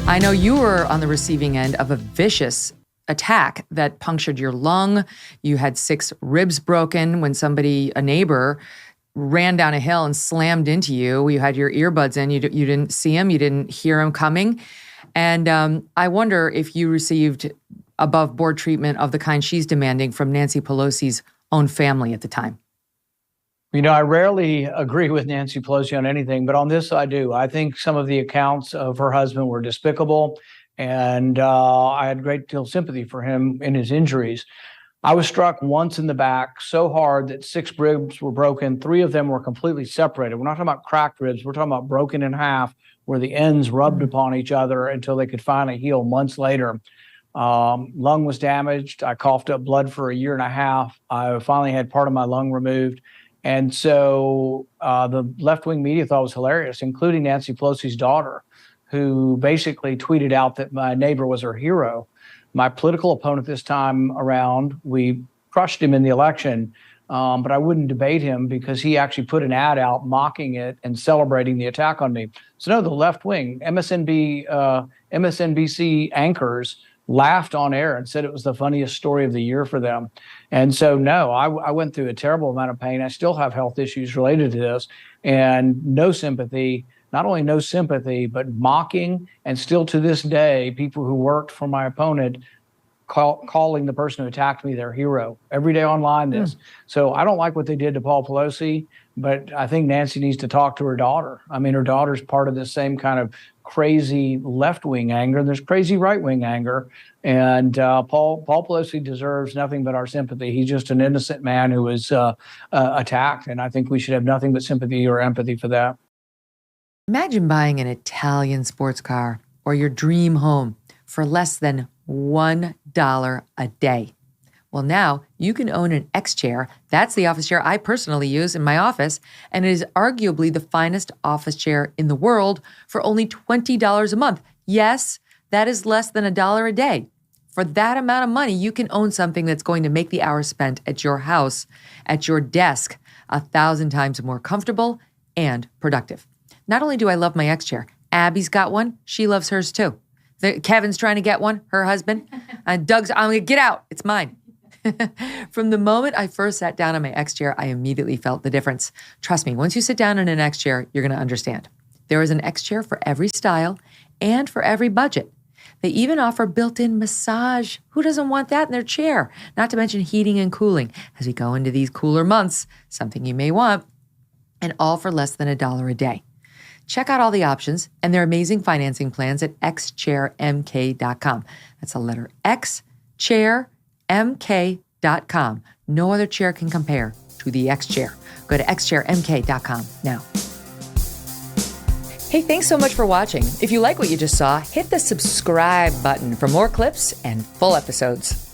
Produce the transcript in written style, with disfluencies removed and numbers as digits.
I know you were on the receiving end of a vicious attack that punctured your lung. You had 6 ribs broken when a neighbor, ran down a hill and slammed into you. You had your earbuds in. You didn't see him. You didn't hear him coming. And I wonder if you received above board treatment of the kind she's demanding from Nancy Pelosi's own family at the time. You know, I rarely agree with Nancy Pelosi on anything, but on this I do. I think some of the accounts of her husband were despicable, and I had a great deal of sympathy for him in his injuries. I was struck once in the back so hard that 6 ribs were broken. 3 of them were completely separated. We're not talking about cracked ribs. We're talking about broken in half where the ends rubbed upon each other until they could finally heal months later. Lung was damaged. I coughed up blood for a year and a half. I finally had part of my lung removed. And so the left-wing media thought it was hilarious, including Nancy Pelosi's daughter, who basically tweeted out that my neighbor was her hero. My political opponent this time around, we crushed him in the election, but I wouldn't debate him because he actually put an ad out mocking it and celebrating the attack on me. So no, the left-wing, MSNBC anchors laughed on air and said it was the funniest story of the year for them. And so, no, I went through a terrible amount of pain. I still have health issues related to this, and no sympathy, not only no sympathy, but mocking. And still to this day, people who worked for my opponent calling the person who attacked me their hero every day online. So I don't like what they did to Paul Pelosi, but I think Nancy needs to talk to her daughter. I mean, her daughter's part of the same kind of crazy left-wing anger. There's crazy right-wing anger. And Paul Pelosi deserves nothing but our sympathy. He's just an innocent man who was attacked. And I think we should have nothing but sympathy or empathy for that. Imagine buying an Italian sports car or your dream home for less than $1 a day. Well, now you can own an X chair. That's the office chair I personally use in my office, and it is arguably the finest office chair in the world for only $20 a month. Yes, that is less than $1 a day. For that amount of money, you can own something that's going to make the hours spent at your house, at your desk, 1,000 times more comfortable and productive. Not only do I love my X chair, Abby's got one. She loves hers too. Kevin's trying to get one, her husband. Doug's, I'm going to get out. It's mine. From the moment I first sat down on my X chair, I immediately felt the difference. Trust me, once you sit down in an X chair, you're going to understand. There is an X chair for every style and for every budget. They even offer built-in massage. Who doesn't want that in their chair? Not to mention heating and cooling as we go into these cooler months, something you may want, and all for less than $1 a day. Check out all the options and their amazing financing plans at xchairmk.com. That's a letter X, chairmk.com. No other chair can compare to the X chair. Go to xchairmk.com now. Hey, thanks so much for watching. If you like what you just saw, hit the subscribe button for more clips and full episodes.